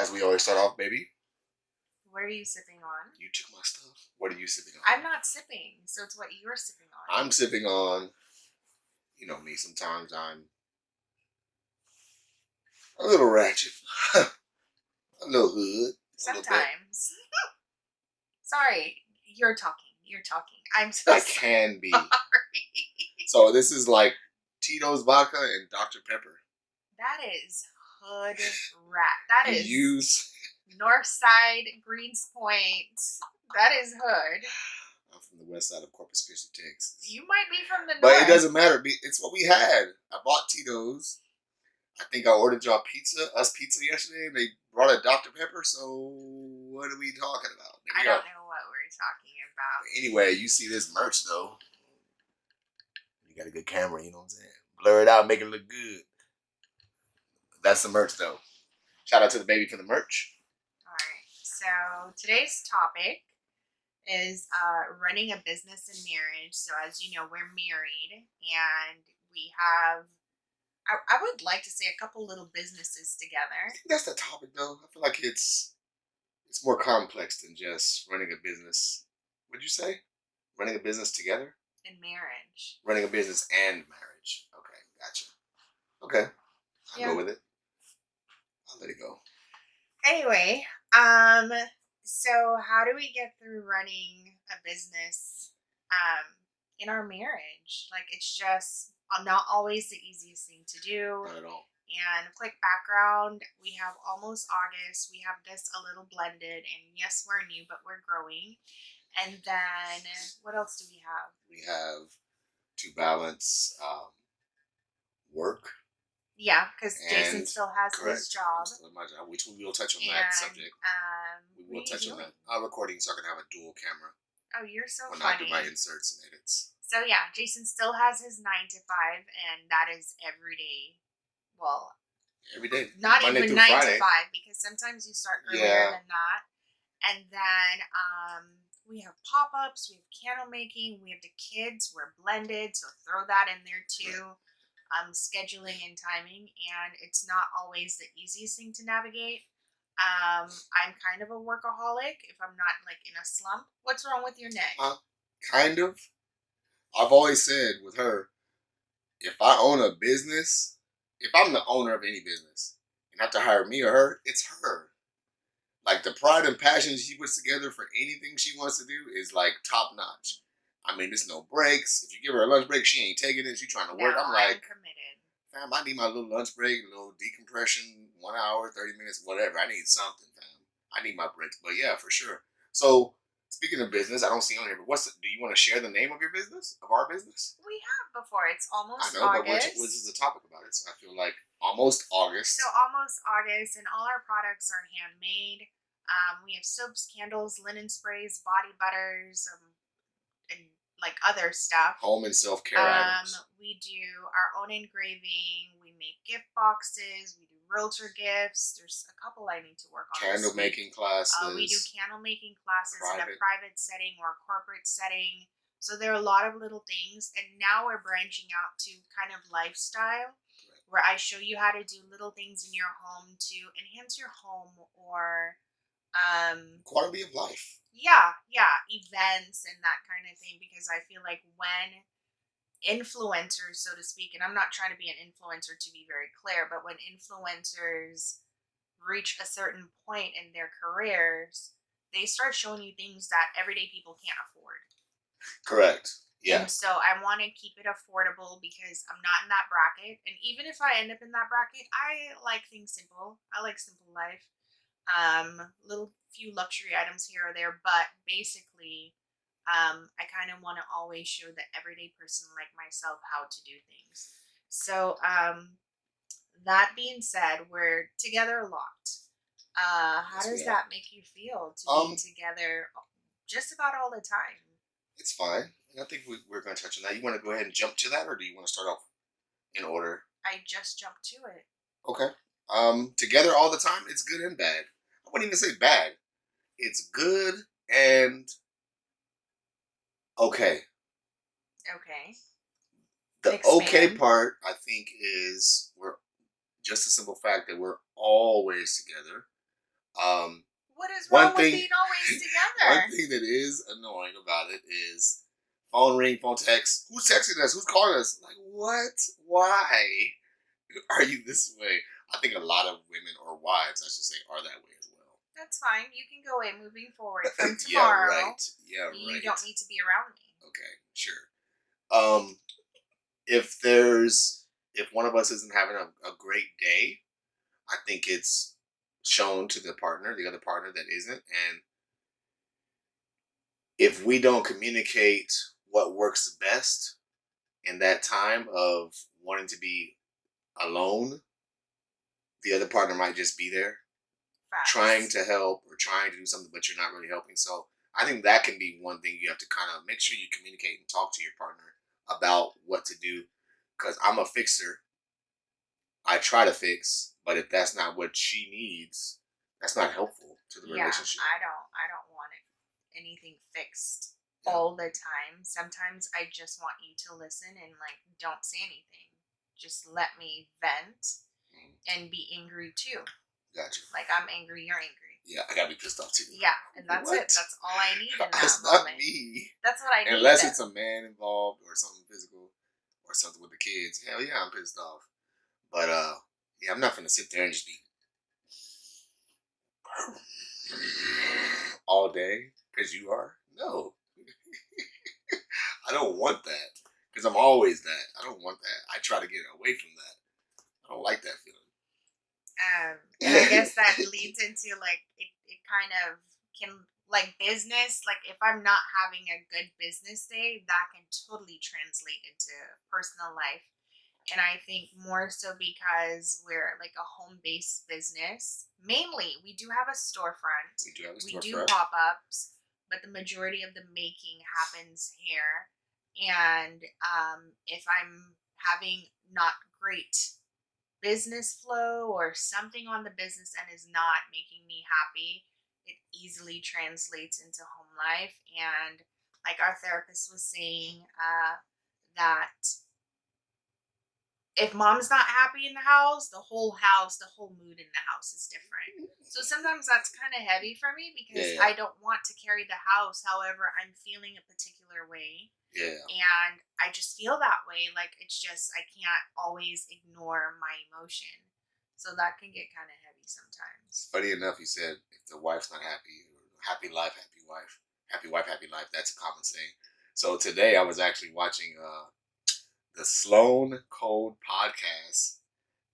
As we always start off, baby. What are you sipping on? You took my stuff. What are you sipping on? I'm not sipping, so it's what you're sipping on. I'm sipping on, you know me, sometimes I'm a little ratchet. A little hood. Sometimes. Sorry, you're talking. You're talking. I'm so I sorry. can be. So this is like Tito's vodka and Dr. Pepper. That is hood rat. That You is use. Northside, Greens Point. That is hood. I'm from the west side of Corpus Christi, Texas. You might be from the north. But it doesn't matter. It's what we had. I bought Tito's. I think I ordered y'all us pizza yesterday, and they brought a Dr. Pepper, so what are we talking about? I don't know what we're talking about. Anyway, you see this merch, though. You got a good camera, you know what I'm saying? Blur it out, make it look good. That's the merch, though. Shout out to the baby for the merch. Alright, so today's topic is running a business in marriage. So as you know, we're married, and we have... I would like to say a couple little businesses together. I think that's the topic, though. I feel like it's more complex than just running a business. What'd you say? Running a business together? In marriage. Running a business and marriage. Okay, gotcha. Okay, I'll go with it. I'll let it go. Anyway, so how do we get through running a business in our marriage? Like, it's just not always the easiest thing to do. Not at all. And quick background, we have almost August. We have this a little blended, and yes, we're new, but we're growing. And then what else do we have? We have to balance work. Yeah, because Jason still has his job. Still my job, which we will touch on that subject. We will touch on that. Recording, so I can have a dual camera. Oh, you're so funny. When I do my inserts and edits. So yeah, Jason still has his 9 to 5, and that is every day. Well, every day. Not Monday even 9 Friday. To 5, because sometimes you start earlier than that. And then we have pop-ups, we have candle making, we have the kids, we're blended, so throw that in there too. Scheduling and timing, and it's not always the easiest thing to navigate. I'm kind of a workaholic if I'm not like in a slump. What's wrong with your neck? Kind of. I've always said with her, if I own a business, if I'm the owner of any business and have to hire me or her, it's her. Like, the pride and passion she puts together for anything she wants to do is like top notch. I mean, there's no breaks. If you give her a lunch break, she ain't taking it. She's trying to work. I'm like, committed. Fam, I need my little lunch break, a little decompression, 1 hour, 30 minutes, whatever. I need something, fam. I need my breaks. But yeah, for sure. So, speaking of business, I don't see on here, but do you want to share the name of your business, of our business? We have before. It's almost August. But which is the topic about it? So I feel like almost August. So almost August, and all our products are handmade. We have soaps, candles, linen sprays, body butters, and like other stuff. Home and self-care items. We do our own engraving. We make gift boxes. We do realtor gifts. There's a couple I need to work on. Candle making classes. We do candle making classes in a private setting or a corporate setting. So there are a lot of little things. And now we're branching out to kind of lifestyle, where I show you how to do little things in your home to enhance your home or quality of life. Yeah, events and that kind of thing, because I feel like when influencers, so to speak, and I'm not trying to be an influencer to be very clear, but when influencers reach a certain point in their careers, they start showing you things that everyday people can't afford. Correct. Yeah. And so I want to keep it affordable because I'm not in that bracket. And even if I end up in that bracket, I like things simple. I like simple life. Little few luxury items here or there, but basically, I kind of want to always show the everyday person like myself how to do things. So, that being said, we're together a lot. How does that make you feel to be together just about all the time? It's fine. And I think we're going to touch on that. You want to go ahead and jump to that, or do you want to start off in order? I just jumped to it. Okay. Together all the time, it's good and bad. I wouldn't even say bad. It's good and okay. Okay. The okay part, I think, is we're just a simple fact that we're always together. What is One wrong with thing- being always together? One thing that is annoying about it is phone ring, phone text. Who's texting us? Who's calling us? Like, what? Why are you this way? I think a lot of women or wives, I should say, are that way as well. That's fine. You can go in moving forward from Yeah, tomorrow. right. Yeah, right. You don't need to be around me. Okay, sure. If one of us isn't having a great day, I think it's shown to the other partner that isn't. And if we don't communicate what works best in that time of wanting to be alone, the other partner might just be there Facts. trying to help or trying to do something, but you're not really helping. So I think that can be one thing you have to kind of make sure you communicate and talk to your partner about what to do. Because I'm a fixer. I try to fix, but if that's not what she needs, that's not helpful to the relationship. I don't want anything fixed Yeah. all the time. Sometimes I just want you to listen and like don't say anything. Just let me vent and be angry too. Gotcha. Like I'm angry, you're angry. Yeah, I gotta be pissed off too. Yeah, and that's What? it. That's all I need in that That's moment. not me. That's what I need. Unless it's a man involved or something physical or something with the kids. Hell yeah, I'm pissed off. But yeah, I'm not gonna sit there and just be all day because you are. No, I don't want that because I'm always that. I don't want that. I try to get away from that. I don't like that feeling. And I guess that leads into like it kind of can like business. Like if I'm not having a good business day, that can totally translate into personal life. And I think more so because we're like a home-based business. Mainly, we do have a storefront. We do have a We storefront. do pop-ups, but the majority of the making happens here. And if I'm having not great business flow or something on the business end is not making me happy, it easily translates into home life. And like our therapist was saying, that if mom's not happy in the house, the whole mood in the house is different. So sometimes that's kind of heavy for me because Yeah. I don't want to carry the house. However, I'm feeling a particular way. Yeah. And I just feel that way. Like it's just, I can't always ignore my emotion. So that can get kind of heavy sometimes. Funny enough, you said if the wife's not happy, happy life, happy wife, happy wife, happy life. That's a common saying. So today I was actually watching the Sloan Code podcast.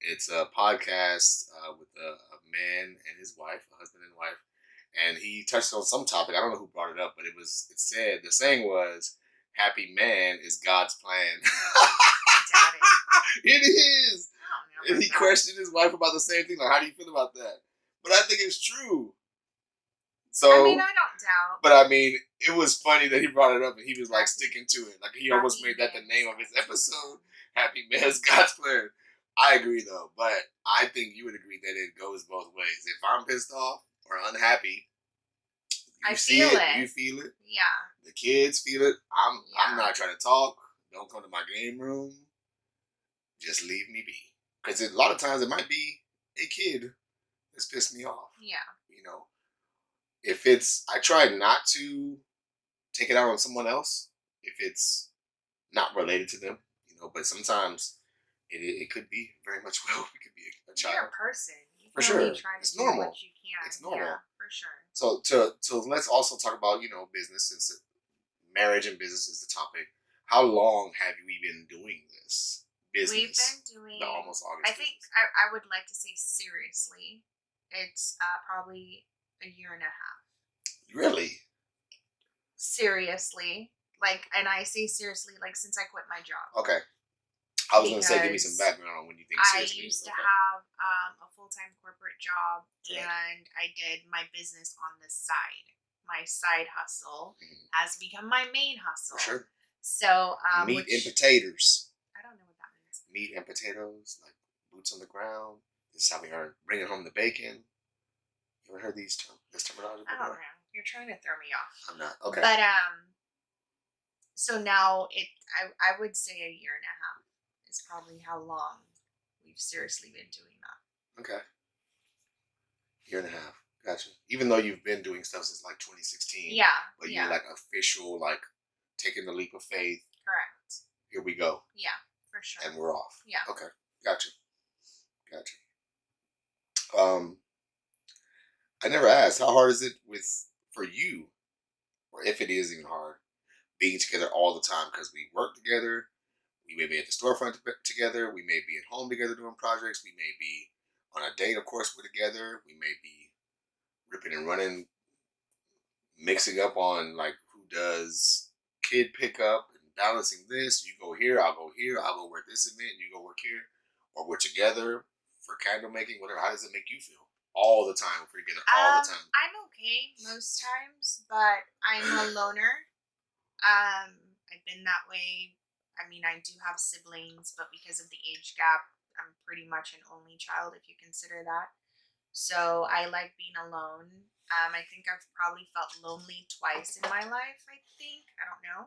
It's a podcast with a man and his wife, a husband and wife, and he touched on some topic. I don't know who brought it up, but it said the saying was, "Happy man is God's plan." I doubt it. It is. I don't know And about he that. questioned his wife about the same thing. Like, how do you feel about that? But I think it's true. So, I mean, I don't doubt. but I mean, it was funny that he brought it up and he was like Happy- sticking to it. Like he almost Happy made that the man name is of his God's episode. plan. Happy man's God's plan. I agree though, but I think you would agree that it goes both ways. If I'm pissed off or unhappy, you I see feel it, it. you feel it, Yeah. the kids feel it. I'm Yeah. not trying to talk. Don't come to my game room. Just leave me be. Because a lot of times it might be a kid that's pissed me off. Yeah. You know, if it's, I try not to take it out on someone else if it's not related to them, you know, but sometimes it could be very much well, it could be a child. You're a person. You For can only sure. try to It's do normal. what you can. It's normal. Yeah, for sure. So let's also talk about, you know, business, since marriage and business is the topic. How long have we been doing this business? We've been doing. The almost August. I think I would like to say seriously, it's probably a year and a half. Really? Seriously, like, and I say seriously, like since I quit my job. Okay. I was going to say, give me some Because background on when you think I seriously. used to Okay. have a full-time corporate job, Right. and I did my business on the side. My side hustle Mhm. has become my main hustle. For sure. So Meat and potatoes. I don't know what that means. Meat and potatoes, like boots on the ground. This is how we earn, bringing home the bacon. You ever heard this terminology I don't before? know. You're trying to throw me off. I'm not. Okay. But so now I would say a year and a half is probably how long we've seriously been doing that. Okay. Year and a half. Gotcha. Even though you've been doing stuff since like 2016, Yeah, but you're yeah, like official, like taking the leap of faith. correct. Here we go, Yeah, for sure. and we're off. Yeah. Okay, gotcha, gotcha. Um, I never asked how hard is it for you, or if it is even hard, being together all the time because we work together. We may be at the storefront together. We may be at home together doing projects. We may be on a date, of course, we're together. We may be ripping and running, mixing up on like who does kid pickup and balancing this. You go here, I'll go here. I'll go work this event. You go work here, or we're together for candle making. Whatever. How does it make you feel? All the time. We're together all the time. I'm okay most times, but I'm a loner. I've been that way. I mean, I do have siblings, but because of the age gap, I'm pretty much an only child if you consider that. So I like being alone. I think I've probably felt lonely twice in my life. I think I don't know.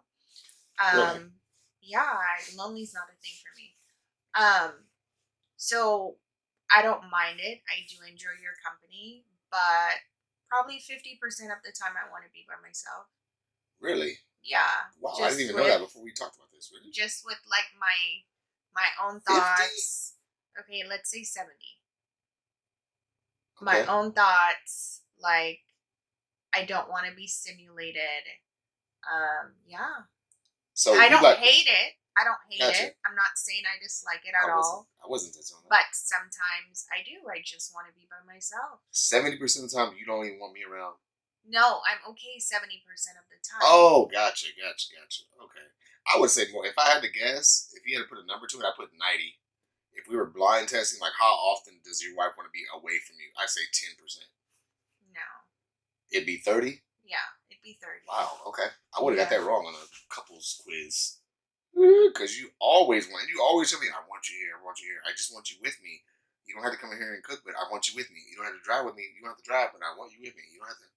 Really? Yeah, lonely's not a thing for me. Um, so I don't mind it. I do enjoy your company, but probably 50% of the time I want to be by myself. Really? Yeah, Wow, I didn't just even know with that before we talked about this. Really? just with like my own 50? thoughts. Okay, let's say 70. My Okay. own thoughts, like I don't want to be stimulated. Yeah. So I you don't like? hate it. I don't hate Gotcha. it. I'm not saying I dislike it at I wasn't. all. I wasn't touching on that. But sometimes I do. I just want to be by myself. 70% of the time, you don't even want me around. No, I'm okay 70% of the time. Oh, gotcha. Okay. I would say more. If I had to guess, if you had to put a number to it, I'd put 90. If we were blind testing, like how often does your wife want to be away from you? I'd say 10%. No. It'd be 30? Yeah, it'd be 30. Wow, okay. I would have got Yeah. that wrong on a couples quiz. Because you always tell me, I want you here, I just want you with me. You don't have to come in here and cook, but I want you with me. You don't have to drive with me. You don't have to drive, but I want you with me. You don't have to.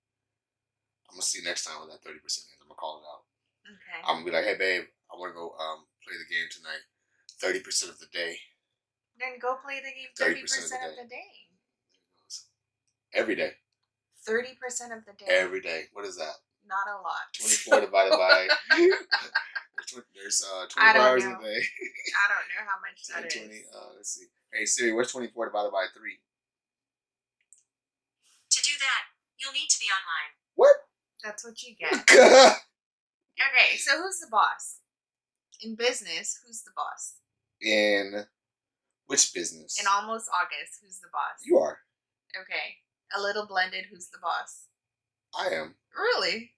I'm going to see you next time when that 30% is. I'm going to call it out. Okay. I'm going to be like, hey, babe, I want to go play the game tonight. 30% of the day. Then go play the game 30% of the day. Every day. 30% of the day. Every day. What is that? Not a lot. 24 divided by. There's 24 hours in a day. I don't know how much that 20, is. Let's see. Hey Siri, what's 24 divided by 3? To do that, you'll need to be online. What? That's what you get. Okay, so who's the boss? In business, who's the boss? In which business? In Almost August, who's the boss? You are. Okay. A Little Blended, who's the boss? I am. Really?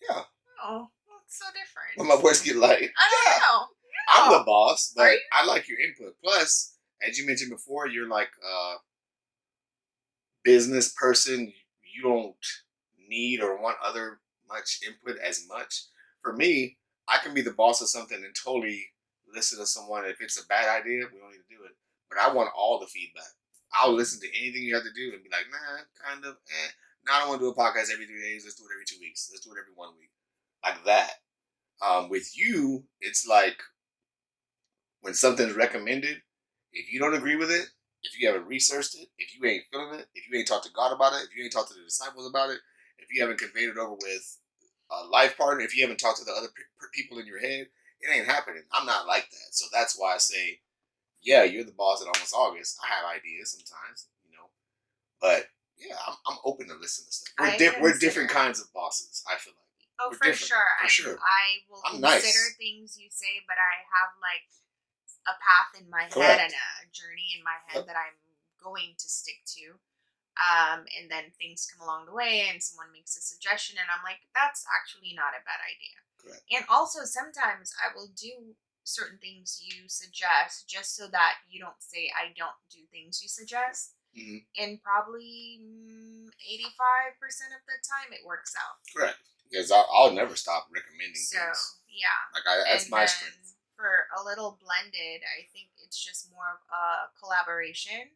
Yeah. Oh, that's so different. When my voice get light. I don't know. I'm the boss, Are but you? I like your input. Plus, as you mentioned before, you're like a business person. You don't need or want other much input as much. For me, I can be the boss of something and totally listen to someone. If it's a bad idea, we don't need to do it. But I want all the feedback. I'll listen to anything you have to do and be like, nah, kind of, Now I don't want to do a podcast every 3 days. Let's do it every 2 weeks. Let's do it every 1 week. Like that. With you, it's like when something's recommended, if you don't agree with it, if you haven't researched it, if you ain't feeling it, if you ain't talked to God about it, if you ain't talked to the disciples about it, if you haven't conveyed it over with a life partner, if you haven't talked to the other people in your head, it ain't happening. I'm not like that. So that's why I say, yeah, you're the boss at Almost August. I have ideas sometimes, but yeah, I'm open to listen to stuff. We're different kinds of bosses, I feel like. Oh, We're for different, sure. for sure. I will I'm consider nice. things you say, but I have like a path in my Correct. head and a journey in my head that I'm going to stick to. And then things come along the way and someone makes a suggestion and I'm like, that's actually not a bad idea. Correct. And also sometimes I will do certain things you suggest just so that you don't say I don't do things you suggest. Mm-hmm. And probably 85% of the time it works out. Correct. Because I'll never stop recommending things. Yeah. That's my strength. For A Little Blended, I think it's just more of a collaboration.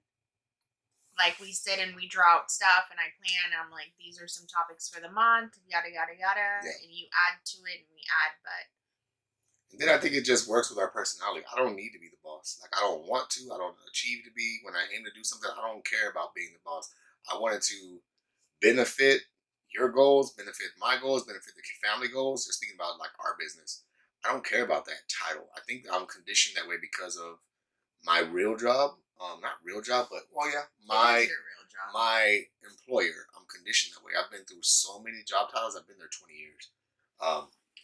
Like we sit and we draw out stuff and I plan. I'm like, these are some topics for the month, yada, yada, yada. Yeah. And you add to it and we add, but. And then I think it just works with our personality. I don't need to be the boss. Like I don't want to. I don't achieve to be. When I aim to do something, I don't care about being the boss. I want it to benefit your goals, benefit my goals, benefit the family goals. Just thinking about like our business. I don't care about that title. I think I'm conditioned that way because of my real job. Not real job, but well, yeah, It is your real job. my employer. I'm conditioned that way. I've been through so many job titles. I've been there 20 years.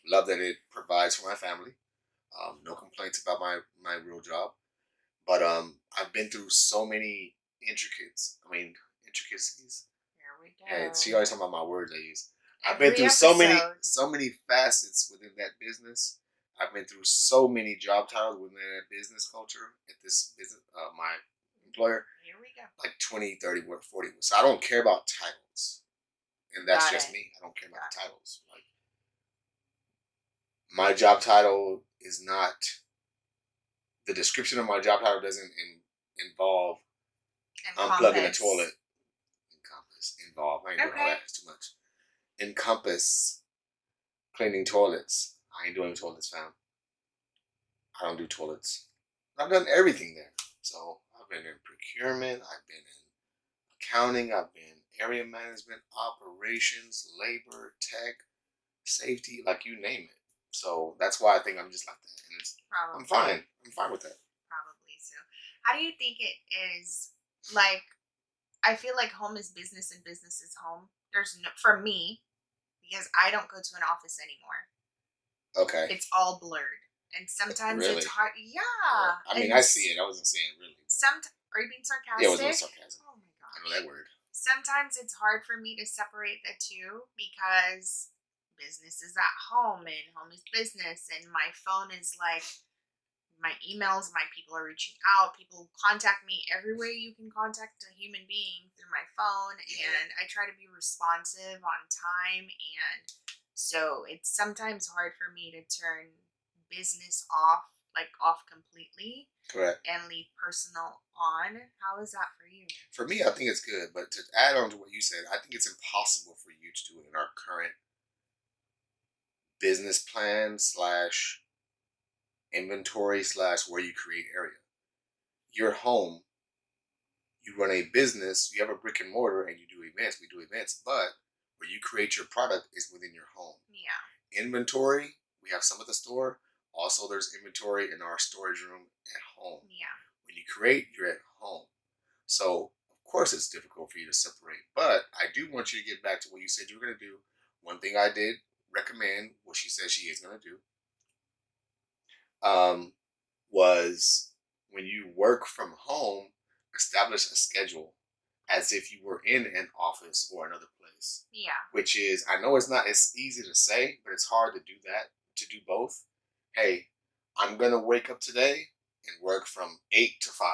Love that it provides for my family. No complaints about my real job. But I've been through so many intricacies. Here we go. Hey, she always talking about my words I use. I've Every been through episode. so many facets within that business. I've been through so many job titles within that business culture at this business, my employer, Here we go. like 20, 30, 40. So I don't care about titles. And that's Got just it. me. I don't care about Got the titles. Like my job title is not the description of my job title doesn't involve unplugging a Encompass. toilet. Involve. I ain't doing all Okay. that. It's too much. Encompass cleaning toilets. I ain't doing toilets, fam. I don't do toilets. I've done everything there. So I've been in procurement. I've been in accounting. I've been area management, operations, labor, tech, safety, like you name it. So that's why I think I'm just like that. And Probably. I'm fine. I'm fine with that. Probably so. How do you think it is? Like, I feel like home is business and business is home. There's no, for me, because I don't go to an office anymore. Okay. It's all blurred, and sometimes Really? it's hard. Yeah. I mean, and I see it. I wasn't saying it really. Are you being sarcastic? Yeah, it was a little sarcasm. Oh my I know gosh. that word. Sometimes it's hard for me to separate the two because business is at home and home is business, and my phone is like my emails, my people are reaching out, people contact me every way you can contact a human being through my phone, and I try to be responsive on time, and so it's sometimes hard for me to turn business off completely Correct. and leave personal on. How is that for you? For me, I think it's good. But to add on to what you said, I think it's impossible for you to do it in our current business plan slash inventory slash where you create area. Your home, you run a business, you have a brick and mortar, and you do events. We do events, but where you create your product is within your home. Yeah. Inventory, we have some at the store. Also, there's inventory in our storage room at home. Yeah. When you create, you're at home. So, of course, it's difficult for you to separate. But I do want you to get back to what you said you were going to do. One thing I did recommend, what she said she is going to do, was when you work from home, establish a schedule as if you were in an office or another place. Yeah. Which is, I know it's not as easy to say, but it's hard to do that, to do both. Hey, I'm going to wake up today and work from 8 to 5,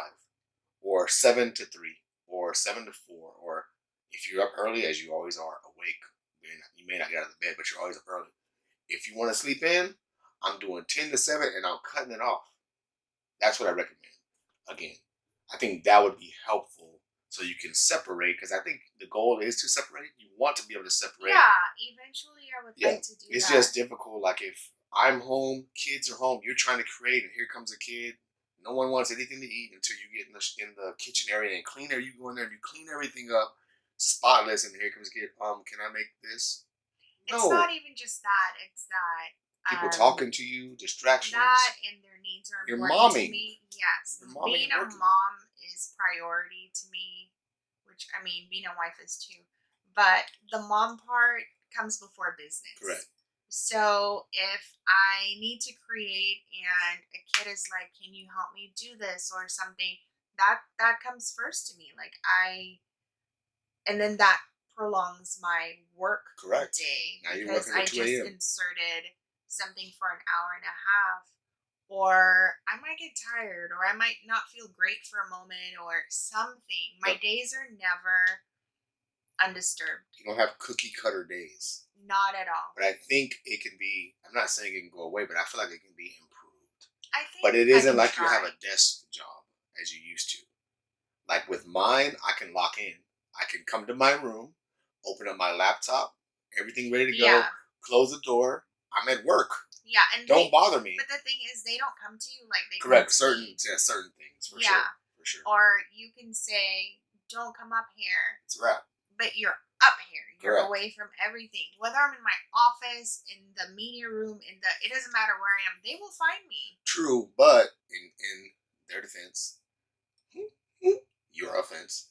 or 7 to 3, or 7 to 4, or if you're up early, as you always are, awake, you may not get out of the bed, but you're always up early. If you want to sleep in, I'm doing 10 to 7 and I'm cutting it off. That's what I recommend. Again, I think that would be helpful so you can separate, because I think the goal is to separate. You want to be able to separate. Yeah, eventually I would like to do It's that. just difficult. Like if I'm home, kids are home, you're trying to create, and here comes a kid. No one wants anything to eat until you get in the kitchen area and clean it. You go in there and you clean everything up, spotless, and here comes a kid. Can I make this? It's not even just that. It's that people talking to you, distractions. That and their needs are You're important momming. to me. Yes, You're momming being and a working. mom is priority to me. Which I mean, being a wife is too. But the mom part comes before business. Correct. So if I need to create and a kid is like, "Can you help me do this?" or something, that comes first to me. And then that prolongs my work Correct. day Now you're because working I till 2 just a.m. inserted something for an hour and a half, or I might get tired, or I might not feel great for a moment, or something. My Yep. days are never undisturbed. You don't have cookie cutter days. Not at all. But I think it can be, I'm not saying it can go away, but I feel like it can be improved. I think But it I isn't can like try. you have a desk job as you used to. Like with mine, I can lock in. I can come to my room, open up my laptop, everything ready to go, Yeah. close the door. I'm at work. Yeah, and Don't bother me. But the thing is, they don't come to you like they Correct. come to me. Certain things Yeah. for sure. Or you can say, "Don't come up here." It's a wrap. But you're up here. You're Correct. away from everything. Whether I'm in my office, in the media room, it doesn't matter where I am. They will find me. True, but in their defense, your offense,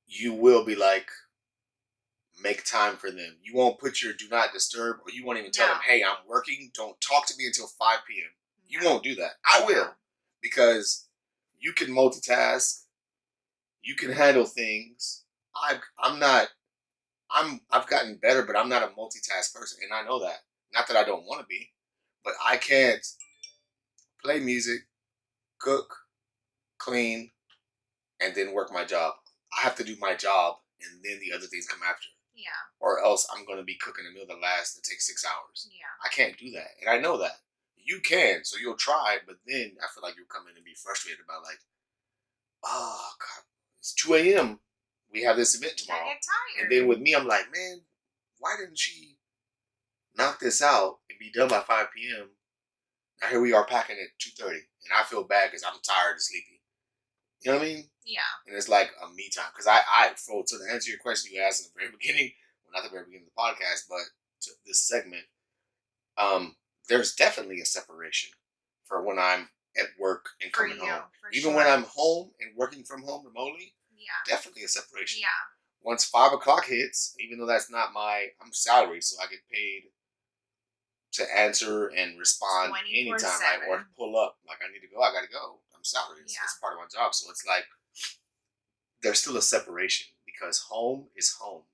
you will be like, make time for them. You won't put your do not disturb, or you won't even tell No. them, hey, I'm working. Don't talk to me until 5 p.m. You No. won't do that. I will. No. Because you can multitask. You can handle things. I've gotten better, but I'm not a multitask person, and I know that. Not that I don't want to be, but I can't play music, cook, clean, and then work my job. I have to do my job, and then the other things come after. Yeah. Or else I'm going to be cooking a meal that takes 6 hours. Yeah. I can't do that, and I know that. You can, so you'll try, but then I feel like you'll come in and be frustrated about like, oh God, it's 2 a.m. We have this event I tomorrow. get tired. And then with me, I'm like, man, why didn't she knock this out and be done by 5 p.m.? Now here we are packing at 2:30, and I feel bad because I'm tired and sleepy. You know what I mean? Yeah. And it's like a me time. Because so to answer your question you asked in the very beginning, well, not the very beginning of the podcast, but to this segment, there's definitely a separation for when I'm at work and For coming you. home. For Even sure. when I'm home and working from home remotely, Yeah. definitely a separation. Yeah. Once 5 o'clock hits, even though that's not I'm salaried, so I get paid to answer and respond anytime, right? Or 24/7. pull up. Like, I need to go, I gotta go. I'm salaried. Yeah. It's part of my job. So it's like, there's still a separation because home is home.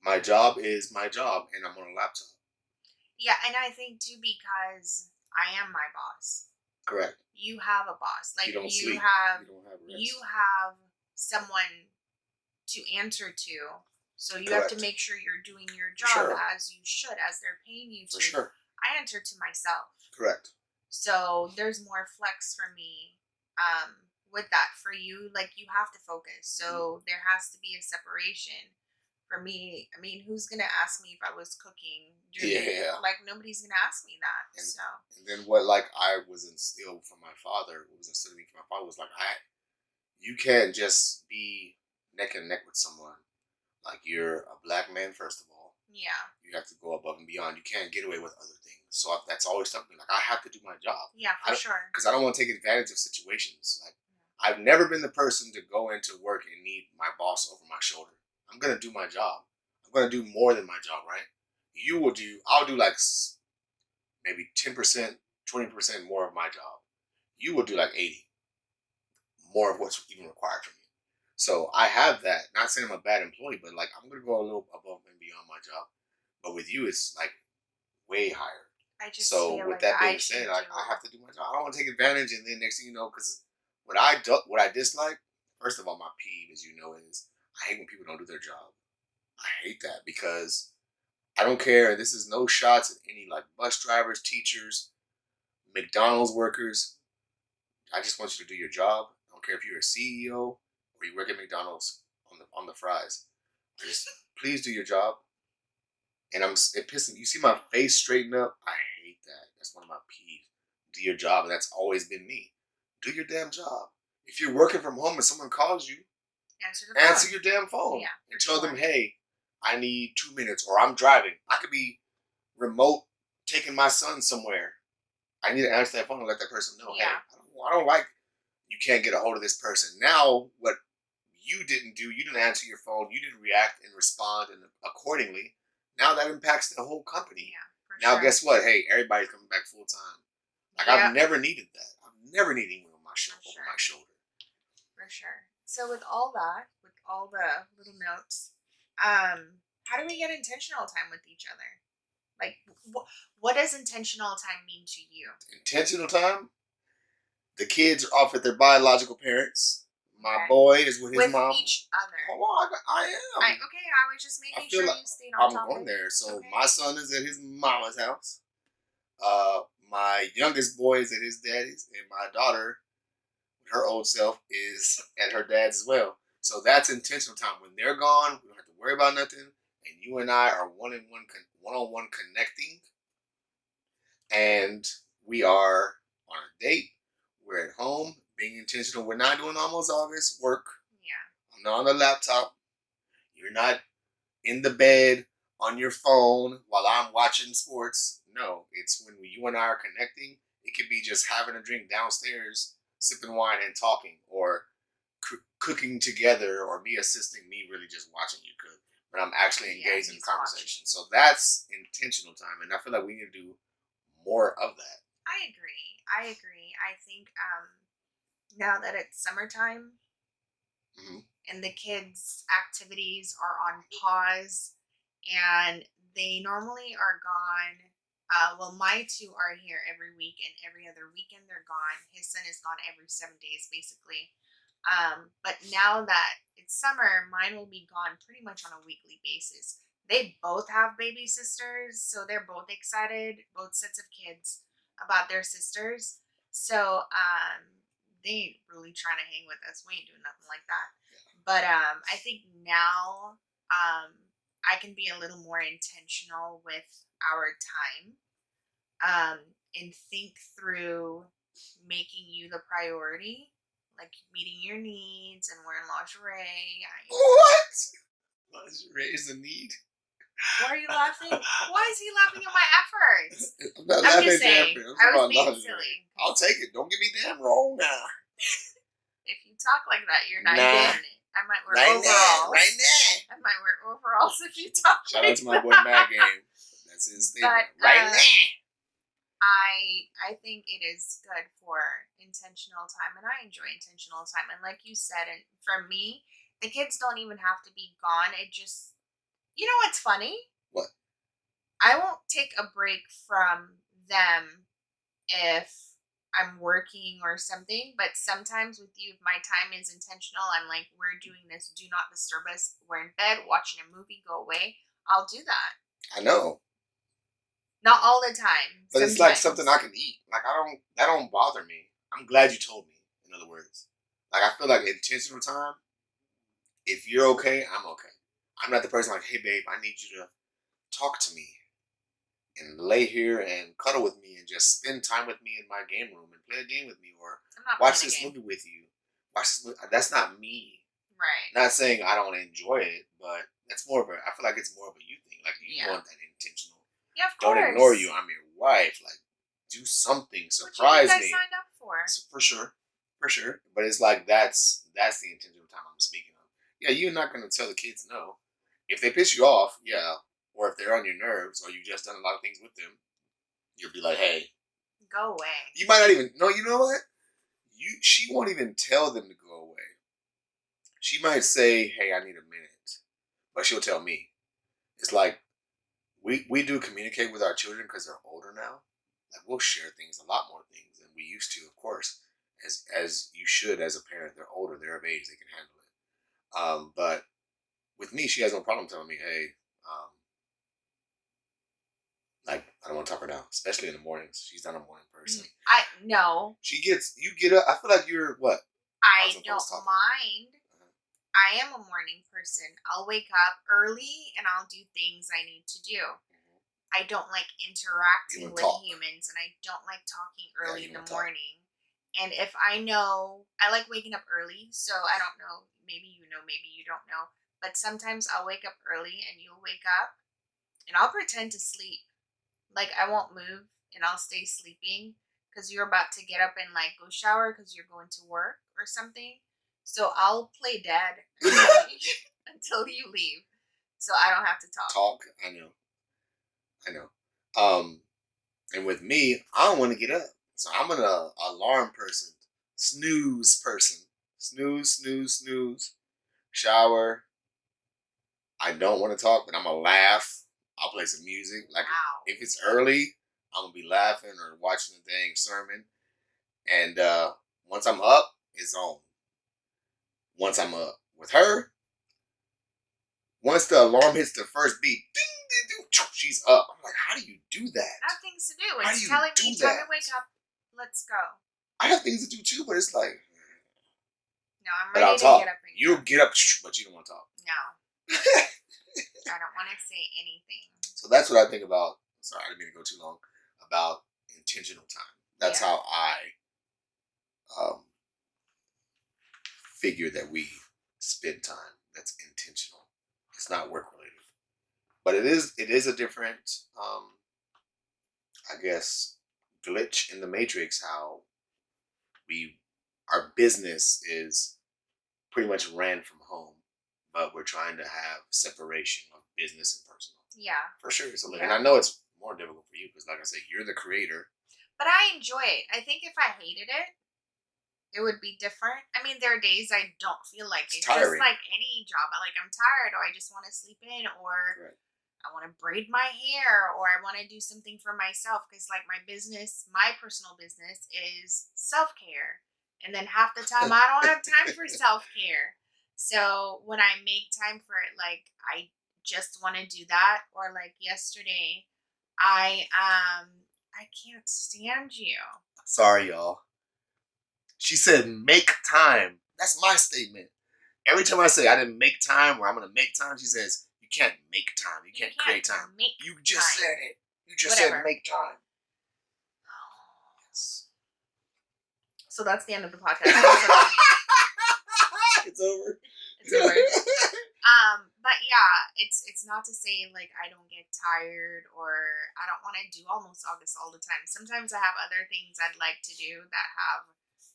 My job is my job, and I'm on a laptop. Yeah, and I think too because I am my boss. Correct. You have a boss. Like You don't you sleep. have You don't have rest. you have someone to answer to. So you have to Correct. make sure you're doing your For job sure. as you should, as they're paying you to. For sure. I answer to myself. Correct. So there's more flex for me with that. For you, like you have to focus. So there has to be a separation. For me, I mean, who's gonna ask me if I was cooking? Yeah. Like nobody's gonna ask me that. And- So And then what I was instilled from my father, what was instilled in me from my father was like, you can't just be neck and neck with someone. Like, you're a black man, first of all. yeah, You have to go above and beyond. You can't get away with other things. So that's always something like I have to do my job yeah, for sure. because I don't want to take advantage of situations. Like, I've never been the person to go into work and need my boss over my shoulder. I'm gonna do my job. I'm gonna do more than my job, right? I'll do like maybe 10%, 20% more of my job. You will do like 80 more of what's even required from me. So I have that. Not saying I'm a bad employee, but like I'm gonna go a little above and beyond my job. But with you, it's like way higher. I just So feel with like that I being should said, do like I have to do my job. I don't want to take advantage, and then next thing you know, because what I dislike, first of all, my peeve, as you know, is I hate when people don't do their job. I hate that because I don't care. This is no shots at any like bus drivers, teachers, McDonald's workers. I just want you to do your job. I don't care if you're a CEO or you work at McDonald's on the fries. Just please do your job. And it pissing. You see my face straighten up. I hate that. That's one of my peeves. Do your job, and that's always been me. Do your damn job. If you're working from home and someone calls you, answer the phone. answer your damn phone Yeah, and for tell sure. them, hey, I need 2 minutes, or I'm driving. I could be remote taking my son somewhere. I need to answer that phone and let that person know, Yeah. hey, I don't like you can't get a hold of this person. Now, what you didn't do, you didn't answer your phone, you didn't react and respond accordingly. Now that impacts the whole company. Yeah, for Now, sure. guess what? Hey, everybody's coming back full time. Like, Yeah, I've never needed that. I've never needed anyone on my For over sure. my shoulder. for sure. So with all that, with all the little notes, how do we get intentional time with each other? Like, what does intentional time mean to you? Intentional time. The kids are off with their biological parents. My Okay. boy is with his With mom. each other. Hold on, I am. I was just making feel sure like you stayed on I'm topic. going there. So Okay. my son is at his mama's house. My youngest boy is at his daddy's, and my daughter, her old self, is at her dad's as well. So that's intentional time. When they're gone, we don't have to worry about nothing, and you and I are one-on-one connecting, and we are on a date. We're at home, being intentional. We're not doing almost all this work. Yeah. I'm not on the laptop. You're not in the bed on your phone while I'm watching sports. No, it's when you and I are connecting. It could be just having a drink downstairs, sipping wine and talking, or cooking together, or me assisting me really just watching you cook. But I'm actually engaged in he's conversation. watching. So that's intentional time, and I feel like we need to do more of that. I agree. I think now that it's summertime Mhm. and the kids' activities are on pause and they normally are gone. Well, my two are here every week, and every other weekend they're gone. His son is gone every 7 days, basically. But now that it's summer, mine will be gone pretty much on a weekly basis. They both have baby sisters, so they're both excited, both sets of kids, about their sisters. So they ain't really trying to hang with us. We ain't doing nothing like that. But I think now I can be a little more intentional with our time and think through making you the priority, like meeting your needs and wearing lingerie. What? Lingerie is a need. Why are you laughing? Why is he laughing at my efforts? I'm not I'm laughing just at your saying. effort. I'm I talking was about being lingerie. silly. I'll take it. Don't get me damn wrong now. If you talk like that, you're not Nah. getting it. I might wear Right overalls. now. Right now. I might wear overalls if you talk Shout like out to my boy that. Mad Game. That's his statement. But, Right now. I think it is good for intentional time, and I enjoy intentional time. And like you said, and for me, the kids don't even have to be gone. It just, you know what's funny? What? I won't take a break from them if I'm working or something, but sometimes with you, if my time is intentional, I'm like, we're doing this, do not disturb us. We're in bed watching a movie, go away. I'll do that. I know. Not all the time. But it's like something I can eat. Like that don't bother me. I'm glad you told me, in other words. Like I feel like intentional time, if you're okay, I'm okay. I'm not the person like, hey babe, I need you to talk to me and lay here and cuddle with me and just spend time with me in my game room and play a game with me or I'm not watch playing a this game. movie with you. Watch this movie. That's not me. Right. Not saying I don't enjoy it, but that's more of a. I feel like it's more of a you thing. Like you want that intentional. Yeah, of Don't course. ignore you. I'm your wife. Like do something. What Surprise you guys me. signed up for? For sure. But it's like that's the intentional time I'm speaking of. Yeah, you're not gonna tell the kids no. If they piss you off, yeah, or if they're on your nerves, or you just done a lot of things with them, you'll be like, hey, go away. You might not even. No, you know what? She won't even tell them to go away. She might say, "Hey, I need a minute," but she'll tell me. It's like we do communicate with our children because they're older now. Like we'll share things, a lot more things than we used to, of course. As you should as a parent. They're older, they're of age, they can handle it. But with me, she has no problem telling me, "Hey, like I don't want to talk her down, especially in the mornings. She's not a morning person. No. You get up. I feel like you're what? I don't mind. I am a morning person. I'll wake up early and I'll do things I need to do. I don't like interacting with humans, and I don't like talking early in the morning. And if I know, I like waking up early, so I don't know, maybe you know, maybe you don't know, but sometimes I'll wake up early and you'll wake up and I'll pretend to sleep. Like I won't move and I'll stay sleeping because you're about to get up and like go shower because you're going to work or something. So I'll play dead until you leave, so I don't have to talk. I know. And with me, I don't want to get up, so I'm an alarm person, snooze person, snooze. Shower. I don't want to talk, but I'm gonna laugh. I'll play some music. Like if it's early, I'm gonna be laughing or watching the dang sermon. And once I'm up, it's on. Once I'm up with her, once the alarm hits the first beat, ding, ding, ding, she's up. I'm like, how do you do that? I have things to do. How It's do you telling do me that? time to wake up. Let's go. I have things to do too, but it's like, no, I'm but ready I'll to talk. get up. And You'll go. get up, but you don't want to talk. No. I don't want to say anything. So that's what I think about. Sorry, I didn't mean to go too long. About intentional time. That's how I figure that we spend time that's intentional. It's not work related. But it is a different I guess glitch in the matrix how we our business is pretty much ran from home, but we're trying to have separation of business and personal. Yeah. For sure. So, Yeah. and I know it's more difficult for you because, like I said, you're the creator. But I enjoy it. I think if I hated it, it would be different. I mean, there are days I don't feel like It's it. tiring. Just like any job. I'm tired, or I just want to sleep in, or Right. I want to braid my hair, or I want to do something for myself. Because like my business, my personal business is self-care. And then half the time I don't have time for self-care. So when I make time for it, like I just want to do that. Or like yesterday, I can't stand you. Sorry, y'all. She said, make time. That's my statement. Every time I say I didn't make time or I'm going to make time, she says, you can't make time. You can't create time. You just time. said it. You just Whatever. said make time. Yes. So that's the end of the podcast. It's over. It's over. But yeah, it's not to say like I don't get tired or I don't want to do almost August all the time. Sometimes I have other things I'd like to do that have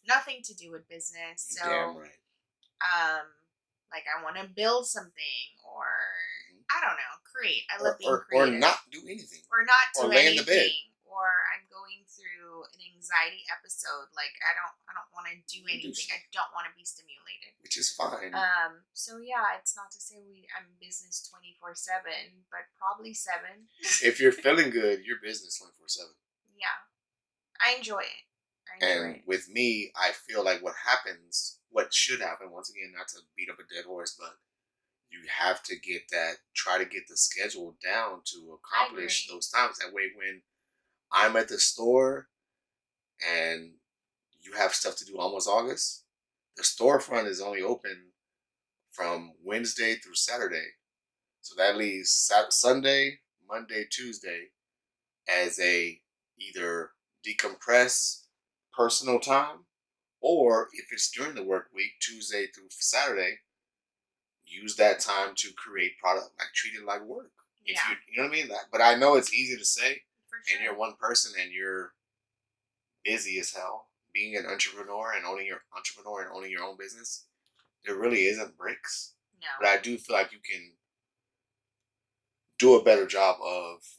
nothing to do with business. So Damn right. like I want to build something or I don't know, create. I love being Or creative. not do anything. Or not do Or lay in the bed. anything. Or I'm going through an anxiety episode. Like I don't want to do anything. I don't want to be stimulated. Which is fine. So yeah, it's not to say I'm business 24/7, but probably 7. If you're feeling good, you're business 24/7. Yeah. I enjoy it. And with me, I feel like what should happen, once again, not to beat up a dead horse, but you have to try to get the schedule down to accomplish those times. That way, when I'm at the store and you have stuff to do almost August, the storefront is only open from Wednesday through Saturday. So that leaves Sunday, Monday, Tuesday as a either decompress personal time, or if it's during the work week, Tuesday through Saturday, use that time to create product, like treat it like work. If you know what I mean? But I know it's easy to say, and you're one person and you're busy as hell. Being an entrepreneur and owning your own business, there really isn't breaks. No. But I do feel like you can do a better job of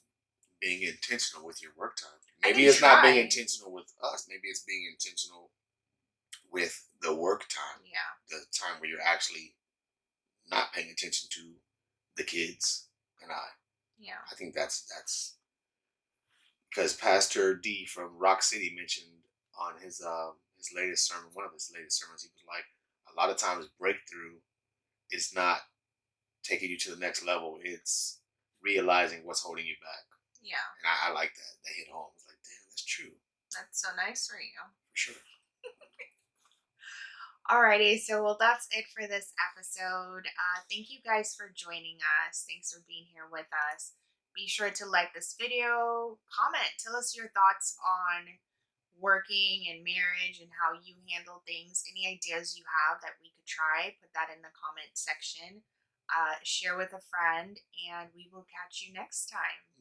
being intentional with your work time. Maybe it's not being intentional with us. Maybe it's being intentional with the work time. Yeah. The time where you're actually not paying attention to the kids and I. Yeah. I think that's because Pastor D from Rock City mentioned on his latest sermon, one of his latest sermons, he was like, a lot of times breakthrough is not taking you to the next level. It's realizing what's holding you back. Yeah. And I like that. That hit home. It's like, damn, that's true. That's so nice for you. For sure. Alrighty, so well, that's it for this episode. Thank you guys for joining us. Thanks for being here with us. Be sure to like this video, comment, tell us your thoughts on working and marriage and how you handle things. Any ideas you have that we could try, put that in the comment section. Share with a friend, and we will catch you next time.